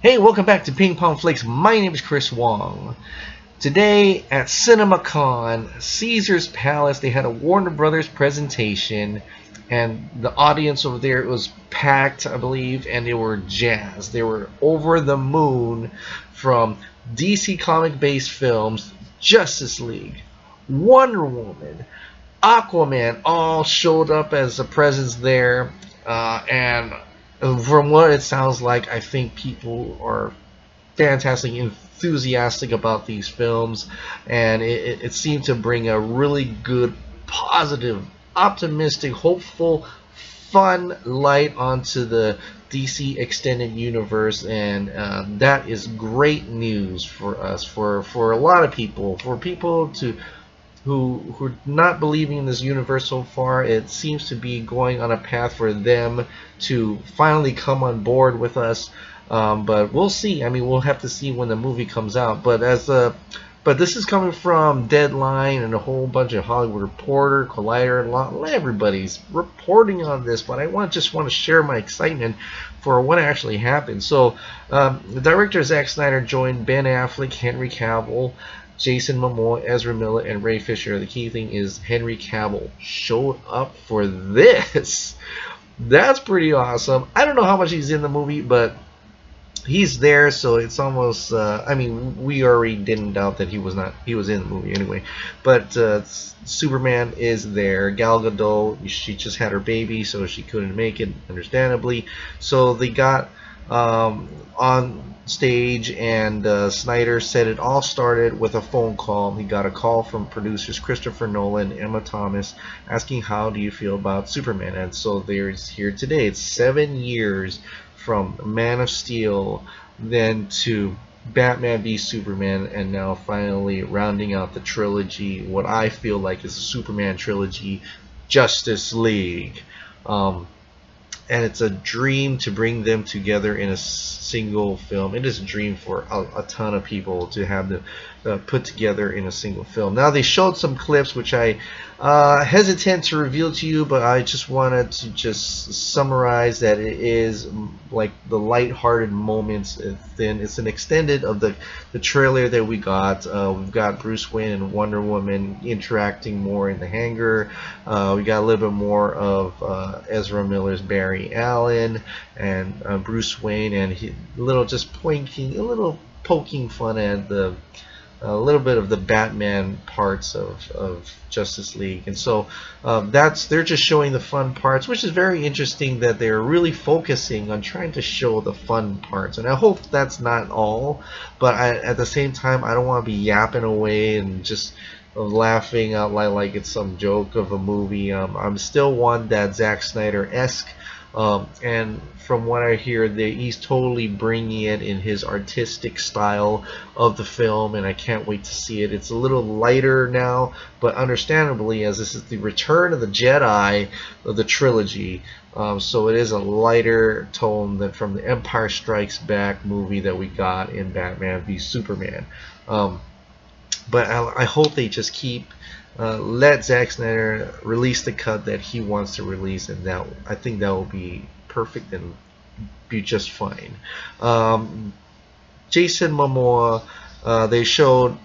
Hey, welcome back to Ping Pong Flix. My name is Chris Wong. Today at CinemaCon, Caesar's Palace, they had a Warner Brothers presentation, and the audience over there was packed, I believe, and they were jazzed. They were over the moon from DC comic-based films, Justice League, Wonder Woman, Aquaman, all showed up as a presence there, and from what it sounds like, I think people are fantastic, enthusiastic about these films, and it seemed to bring a really good, positive, optimistic, hopeful, fun light onto the DC extended universe, and that is great news for us, for a lot of people, for people who are not believing in this universe so far. It seems to be going on a path for them to finally come on board with us. But we'll see. I mean, we'll have to see when the movie comes out. But this is coming from Deadline and a whole bunch of Hollywood Reporter, Collider, everybody's reporting on this. But I just want to share my excitement for what actually happened. So, the director Zack Snyder joined Ben Affleck, Henry Cavill, Jason Momoa, Ezra Miller, and Ray Fisher. The key thing is Henry Cavill showed up for this. That's pretty awesome. I don't know how much he's in the movie, but he's there, so it's almost. I mean, we already didn't doubt that he was not. He was in the movie anyway. But Superman is there. Gal Gadot, she just had her baby, so she couldn't make it, understandably. So they got on stage, and Snyder said it all started with a phone call. He got a call from producers Christopher Nolan, Emma Thomas, asking how do you feel about Superman, and so they're here today. It's 7 years from Man of Steel, then to Batman v Superman, and now finally rounding out the trilogy, what I feel like is a Superman trilogy, Justice League. And it's a dream to bring them together in a single film. It is a dream for a ton of people to have them put together in a single film. Now, they showed some clips which I hesitant to reveal to you, but I just wanted to just summarize that it is like the light-hearted moments. It's an extended of the trailer that we got. We've got Bruce Wayne and Wonder Woman interacting more in the hangar. We got a little bit more of Ezra Miller's Barry Allen and Bruce Wayne, and a little poking fun at a little bit of the Batman parts of Justice League. And so they're just showing the fun parts, which is very interesting that they're really focusing on trying to show the fun parts. And I hope that's not all, but at the same time, I don't want to be yapping away and just laughing out loud like it's some joke of a movie. I'm still one that Zack Snyder-esque, and from what I hear, he's totally bringing it in his artistic style of the film, and I can't wait to see it. It's a little lighter now, but understandably, as this is the Return of the Jedi of the trilogy, so it is a lighter tone than from the Empire Strikes Back movie that we got in Batman v Superman. But I hope they just keep let Zack Snyder release the cut that he wants to release, and I think that will be perfect and be just fine. Jason Momoa, they showed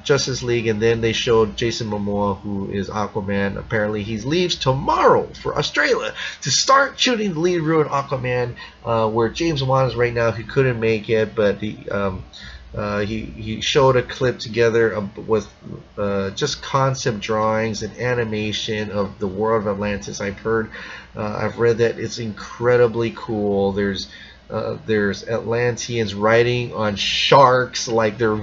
Justice League, and then they showed Jason Momoa, who is Aquaman. Apparently he leaves tomorrow for Australia to start shooting the lead role in Aquaman, where James Wan is right now. He couldn't make it, but he showed a clip together with just concept drawings and animation of the world of Atlantis. I've read that it's incredibly cool. There's Atlanteans riding on sharks like they're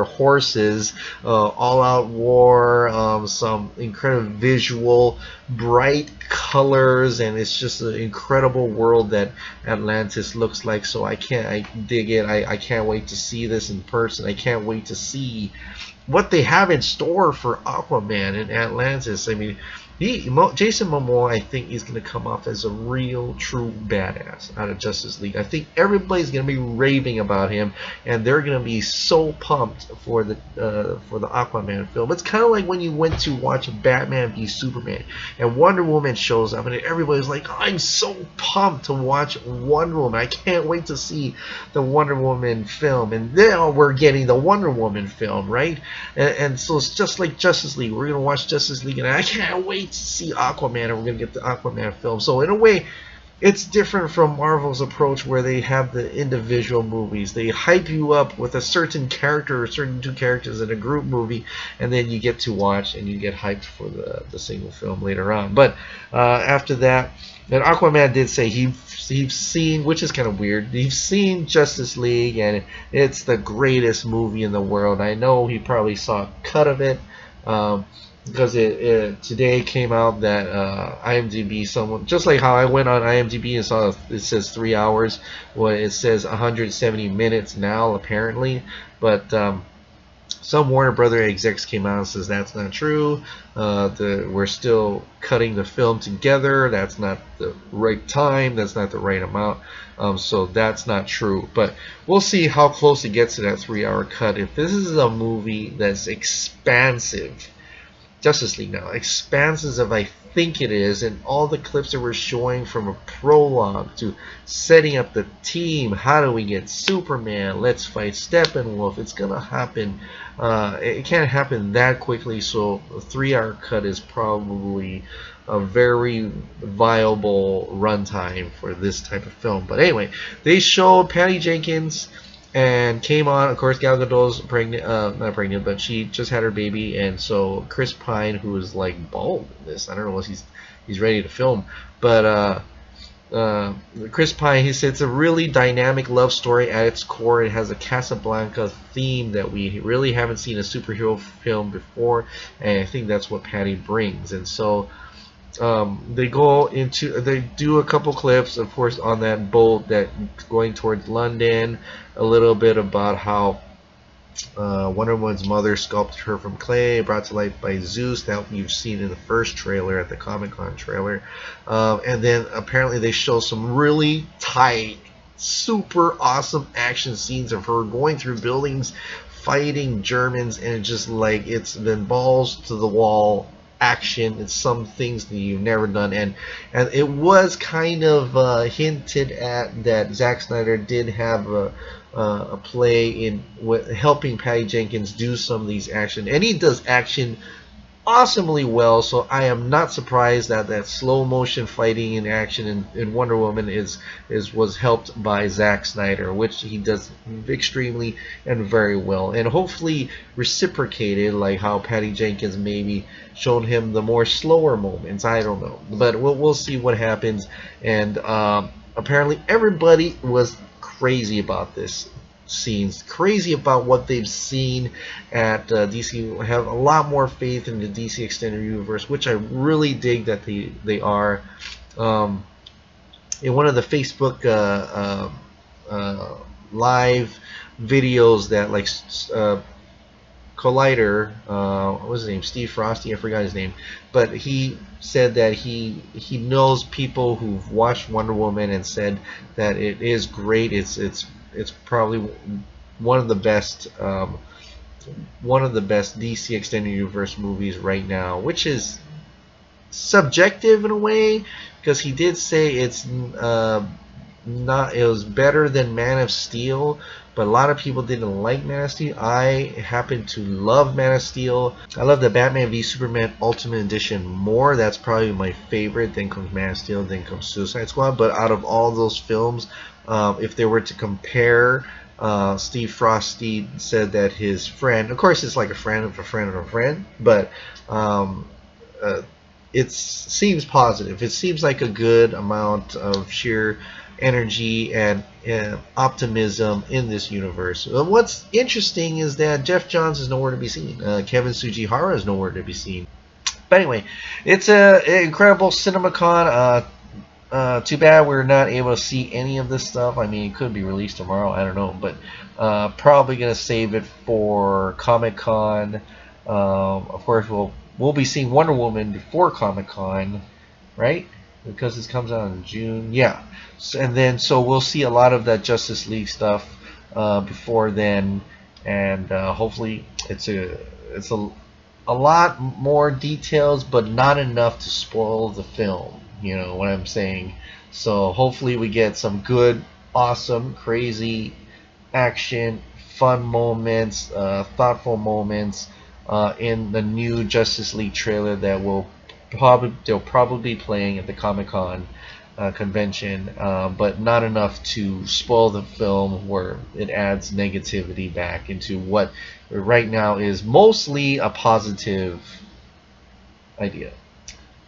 horses, all-out war, some incredible visual, bright colors, and it's just an incredible world that Atlantis looks like. So I dig it. I can't wait to see this in person. I can't wait to see what they have in store for Aquaman and Atlantis. I mean, Jason Momoa, I think he's going to come off as a real, true badass out of Justice League. I think everybody's going to be raving about him, and they're going to be so pumped for the Aquaman film. It's kind of like when you went to watch Batman v Superman, and Wonder Woman shows up, and everybody's like, oh, "I'm so pumped to watch Wonder Woman! I can't wait to see the Wonder Woman film." And now we're getting the Wonder Woman film, right? And so it's just like Justice League. We're going to watch Justice League, and I can't wait to see Aquaman, and we're going to get the Aquaman film. So in a way, it's different from Marvel's approach, where they have the individual movies. They hype you up with a certain character or certain two characters in a group movie, and then you get to watch and you get hyped for the single film later on. But after that, and Aquaman did say he's seen, which is kind of weird, he's seen Justice League, and it's the greatest movie in the world. I know he probably saw a cut of it, because it today came out that IMDb, someone, just like how I went on IMDb and saw it says 3 hours, well, it says 170 minutes now apparently, but some Warner Brother execs came out and says that's not true. We're still cutting the film together. That's not the right time. That's not the right amount. So that's not true. But we'll see how close it gets to that 3-hour cut. If this is a movie that's expansive, Justice League now, expansive, I think it is, and all the clips that we're showing, from a prologue to setting up the team, how do we get Superman, let's fight Steppenwolf, it's gonna happen. It can't happen that quickly, so a 3-hour cut is probably a very viable runtime for this type of film. But anyway, they showed Patty Jenkins, and came on. Of course, Gal Gadot's pregnant, not pregnant, but she just had her baby, and so Chris Pine, who is like bald in this, I don't know what he's ready to film, but Chris Pine, he said it's a really dynamic love story at its core. It has a Casablanca theme that we really haven't seen a superhero film before, and I think that's what Patty brings. And so they do a couple clips, of course, on that boat that going towards London, a little bit about how Wonder Woman's mother sculpted her from clay, brought to life by Zeus, that you've seen in the first trailer, at the Comic-Con trailer. And then apparently they show some really tight, super awesome action scenes of her going through buildings, fighting Germans, and it's just like, it's been balls to the wall action. It's some things that you've never done, and it was kind of hinted at that Zack Snyder did have a play in helping Patty Jenkins do some of these action, and he does action awesomely well. So I am not surprised that slow motion fighting in action in Wonder Woman was helped by Zack Snyder, which he does extremely and very well, and hopefully reciprocated, like how Patty Jenkins maybe showed him the more slower moments. I don't know, but we'll see what happens. And apparently everybody was crazy about this scenes, crazy about what they've seen at DC. Have a lot more faith in the DC Extended Universe, which I really dig that they are. In one of the Facebook live videos that, like, Collider, what was his name, Steve Frosty, I forgot his name, but he said that he knows people who've watched Wonder Woman and said that it is great. It's probably one of the best DC Extended Universe movies right now, which is subjective in a way, because he did say it's not, it was better than Man of Steel, but a lot of people didn't like Man of Steel. I happen to love Man of Steel. I love the Batman v Superman Ultimate Edition more. That's probably my favorite. Then comes Man of Steel, then comes Suicide Squad. But out of all those films, if they were to compare, Steve Frosty said that his friend, of course it's like a friend of a friend of a friend, but it seems positive. It seems like a good amount of sheer energy and optimism in this universe. What's interesting is that Jeff Johns is nowhere to be seen. Kevin Tsujihara is nowhere to be seen. But anyway, it's an incredible CinemaCon. Too bad we're not able to see any of this stuff. I mean, it could be released tomorrow, I don't know, but probably gonna save it for Comic-Con. Of course, we'll be seeing Wonder Woman before Comic-Con, right? Because this comes out in June. Yeah. And then so we'll see a lot of that Justice League stuff before then, and hopefully it's a lot more details, but not enough to spoil the film. You know what I'm saying? So hopefully we get some good, awesome, crazy action, fun moments, thoughtful moments in the new Justice League trailer that they'll probably be playing at the Comic-Con convention, but not enough to spoil the film where it adds negativity back into what right now is mostly a positive idea.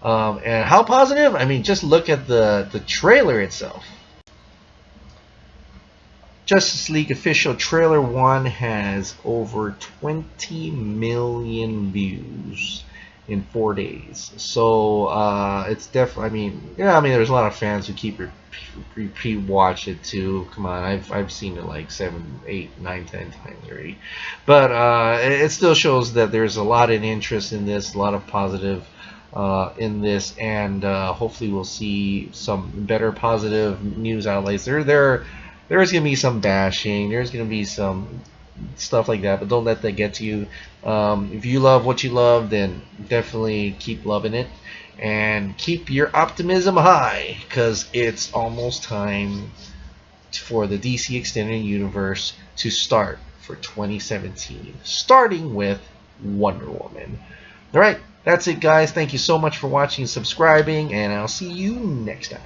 And how positive? I mean, just look at the trailer itself. Justice League official trailer 1 has over 20 million views in 4 days. So it's definitely. I mean, yeah. I mean, there's a lot of fans who keep repeat watch it too. Come on, I've seen it like 7, 8, 9, 10 times already. But it still shows that there's a lot of interest in this, a lot of positive in this, and hopefully we'll see some better positive news outlets. There's gonna be some bashing. There's gonna be some stuff like that, but don't let that get to you. If you love what you love, then definitely keep loving it and keep your optimism high, because it's almost time for the DC Extended Universe to start for 2017, starting with Wonder Woman. All right, that's it, guys. Thank you so much for watching and subscribing, and I'll see you next time.